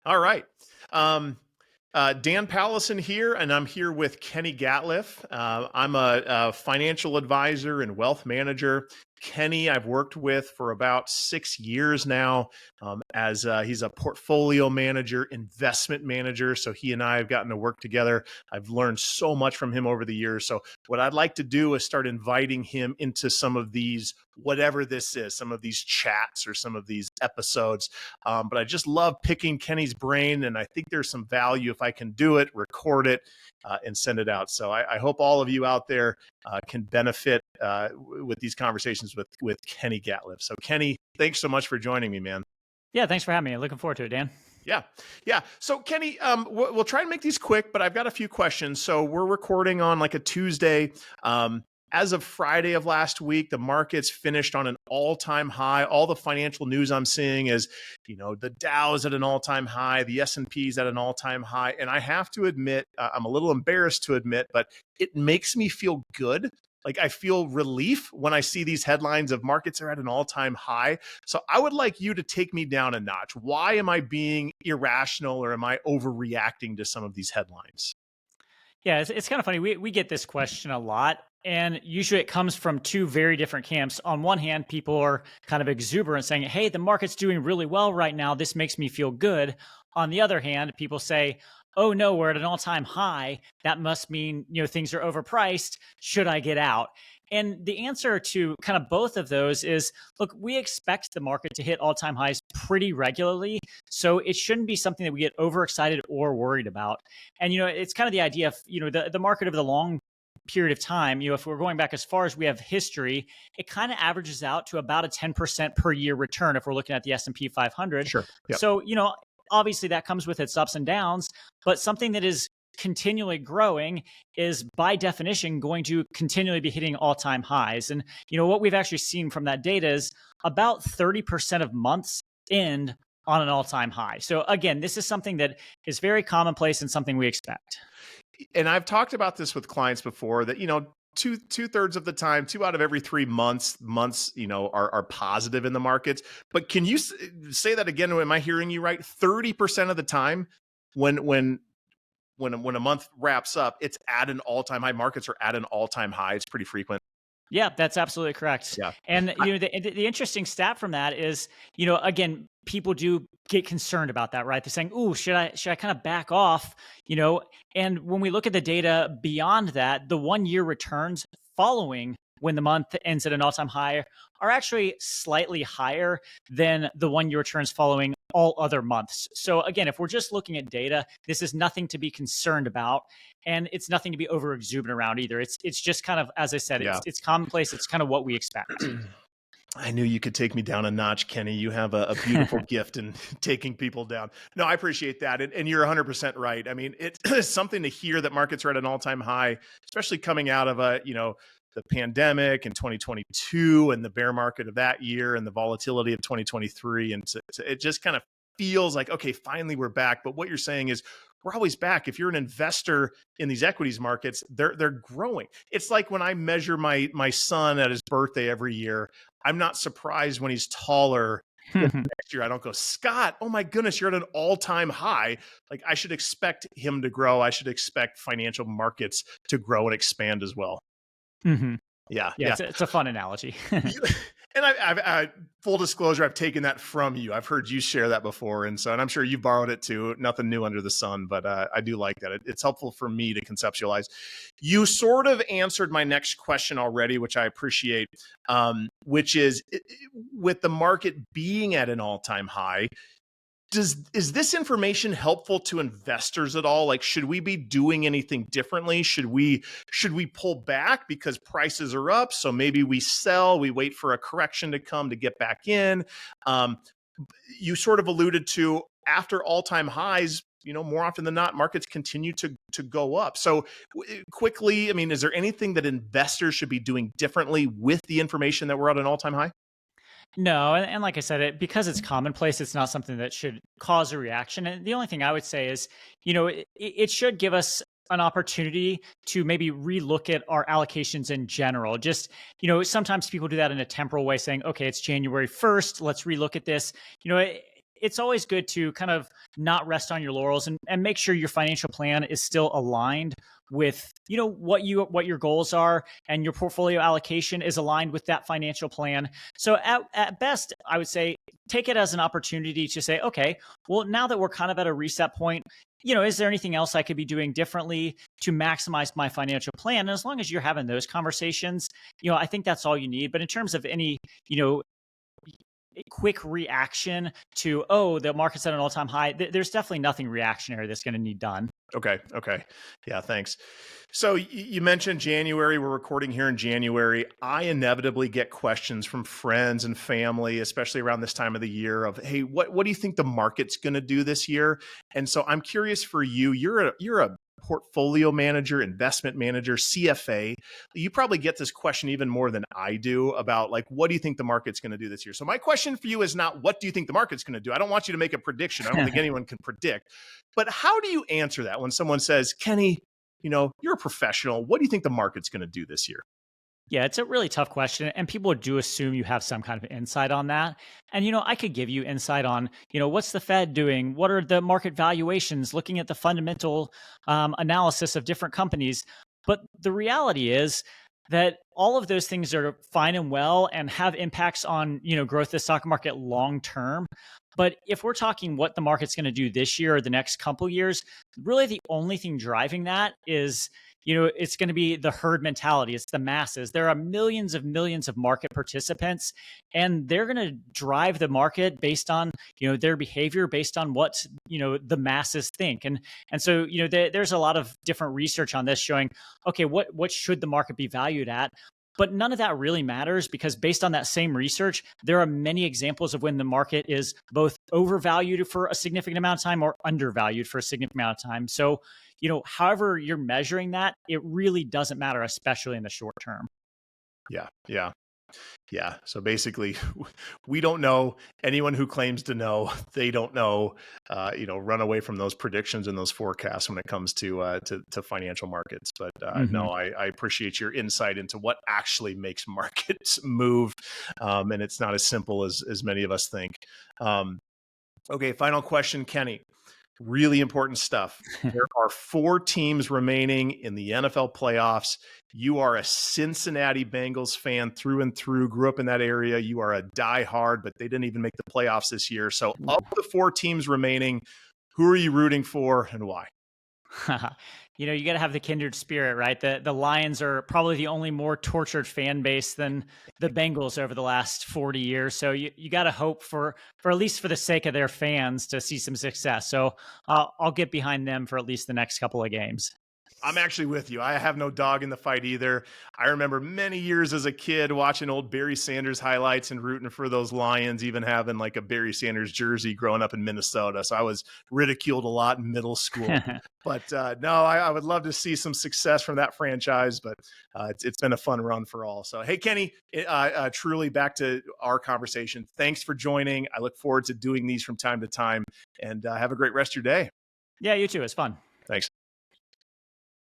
All right. Dan Pallison here, and I'm here with Kenny Gatliff. I'm a financial advisor and wealth manager. Kenny, I've worked with for about 6 years now as he's a portfolio manager, investment manager. So he and I have gotten to work together. I've learned so much from him over the years. So what I'd like to do is start inviting him into some of these, whatever this is, some of these chats or some of these episodes. But I just love picking Kenny's brain, and I think there's some value if I can do it, record it, and send it out. So I hope all of you out there can benefit with these conversations with Kenny Gatliff. So Kenny, thanks so much for joining me, man. Yeah, thanks for having me. Looking forward to it, Dan. Yeah. So Kenny, we'll try and make these quick, but I've got a few questions. So we're recording on like a Tuesday. As of Friday of last week, the markets finished on an all-time high. All the financial news I'm seeing is, the Dow's at an all-time high, the S&P's at an all-time high. And I have to admit, I'm a little embarrassed to admit, but it makes me feel good. Like I feel relief when I see these headlines of markets are at an all-time high. So I would like you to take me down a notch. Why am I being irrational, or am I overreacting to some of these headlines? Yeah, it's kind of funny. We get this question a lot, and usually it comes from two very different camps. On one hand, people are kind of exuberant saying, hey, the market's doing really well right now. This makes me feel good. On the other hand, people say, oh no, we're at an all-time high. That must mean, things are overpriced. Should I get out? And the answer to kind of both of those is, look, we expect the market to hit all-time highs pretty regularly. So it shouldn't be something that we get overexcited or worried about. And, it's kind of the idea of, the market over the long period of time, if we're going back as far as we have history, it kind of averages out to about a 10% per year return if we're looking at the S&P 500. Sure. Yep. So, obviously that comes with its ups and downs, but something that is continually growing is by definition going to continually be hitting all-time highs. And what we've actually seen from that data is about 30% of months end on an all-time high. So again, this is something that is very commonplace and something we expect. And I've talked about this with clients before that, two-thirds of the time, 2 out of every 3 months, are positive in the markets. But can you say that again? Am I hearing you right? 30% of the time when a month wraps up, it's at an all-time high. Markets are at an all-time high. It's pretty frequent. Yeah, that's absolutely correct. Yeah. And the interesting stat from that is, again, people do get concerned about that, right? They're saying, "Ooh, should I kind of back off?" And when we look at the data beyond that, the 1-year returns following when the month ends at an all-time high are actually slightly higher than the 1-year returns following all other months. So again, if we're just looking at data, this is nothing to be concerned about, and it's nothing to be over exuberant around either. It's just kind of, as I said, it's commonplace. It's kind of what we expect. I knew you could take me down a notch, Kenny. You have a beautiful gift in taking people down. No, I appreciate that. And you're 100% right. I mean, it's something to hear that markets are at an all-time high, especially coming out of the pandemic in 2022 and the bear market of that year and the volatility of 2023. And it just kind of feels like, okay, finally we're back. But what you're saying is we're always back. If you're an investor in these equities markets, they're growing. It's like when I measure my son at his birthday every year, I'm not surprised when he's taller. Next year, I don't go, Scott, oh my goodness, you're at an all-time high. Like I should expect him to grow. I should expect financial markets to grow and expand as well. Mm-hmm. Yeah. It's a fun analogy. And I full disclosure, I've taken that from you. I've heard you share that before. And I'm sure you've borrowed it too. Nothing new under the sun, but I do like that. It's helpful for me to conceptualize. You sort of answered my next question already, which I appreciate, which is with the market being at an all-time high, is this information helpful to investors at all? Like, should we be doing anything differently? Should we pull back because prices are up? So maybe we sell, we wait for a correction to come to get back in. You sort of alluded to after all-time highs, more often than not, markets continue to go up. So quickly, I mean, is there anything that investors should be doing differently with the information that we're at an all-time high? No, and like I said, because it's commonplace, it's not something that should cause a reaction. And the only thing I would say is, it should give us an opportunity to maybe relook at our allocations in general. Just, sometimes people do that in a temporal way saying, okay, it's January 1st, let's relook at this. it's always good to kind of not rest on your laurels and make sure your financial plan is still aligned with what your goals are, and your portfolio allocation is aligned with that financial plan. So at best, I would say take it as an opportunity to say, okay, well, now that we're kind of at a reset point, is there anything else I could be doing differently to maximize my financial plan? And as long as you're having those conversations, I think that's all you need. But in terms of any, quick reaction to, oh, the market's at an all-time high, there's definitely nothing reactionary that's going to need done. Okay. Yeah, thanks. So you mentioned January. We're recording here in January. I inevitably get questions from friends and family, especially around this time of the year, of, hey, what do you think the market's going to do this year? And so I'm curious for you. You're a portfolio manager, investment manager, CFA. You probably get this question even more than I do about, like, what do you think the market's going to do this year? So my question for you is not, what do you think the market's going to do? I don't want you to make a prediction. I don't think anyone can predict. But how do you answer that when someone says, Kenny, you're a professional. What do you think the market's going to do this year? Yeah, it's a really tough question. And people do assume you have some kind of insight on that. And, I could give you insight on, what's the Fed doing? What are the market valuations? Looking at the fundamental analysis of different companies. But the reality is that all of those things are fine and well and have impacts on, growth of the stock market long term. But if we're talking what the market's going to do this year or the next couple years, really the only thing driving that is, it's going to be the herd mentality. It's the masses. There are millions of market participants, and they're going to drive the market based on, their behavior, based on what, the masses think. And so, there's a lot of different research on this showing, okay, what should the market be valued at? But none of that really matters, because based on that same research, there are many examples of when the market is both overvalued for a significant amount of time or undervalued for a significant amount of time. So, however you're measuring that, it really doesn't matter, especially in the short term. Yeah. So basically, we don't know. Anyone who claims to know, they don't know. Run away from those predictions and those forecasts when it comes to financial markets. But no, I appreciate your insight into what actually makes markets move, and it's not as simple as many of us think. Okay, final question, Kenny. Really important stuff. There are 4 teams remaining in the NFL playoffs. You are a Cincinnati Bengals fan through and through, grew up in that area. You are a diehard, but they didn't even make the playoffs this year. So of the 4 teams remaining, who are you rooting for and why? You got to have the kindred spirit, right? The Lions are probably the only more tortured fan base than the Bengals over the last 40 years. So you got to hope for at least for the sake of their fans to see some success. So I'll get behind them for at least the next couple of games. I'm actually with you. I have no dog in the fight either. I remember many years as a kid watching old Barry Sanders highlights and rooting for those Lions, even having like a Barry Sanders jersey growing up in Minnesota. So I was ridiculed a lot in middle school. But no, I would love to see some success from that franchise, but it's been a fun run for all. So, hey, Kenny, truly back to our conversation. Thanks for joining. I look forward to doing these from time to time, and have a great rest of your day. Yeah, you too. It's fun.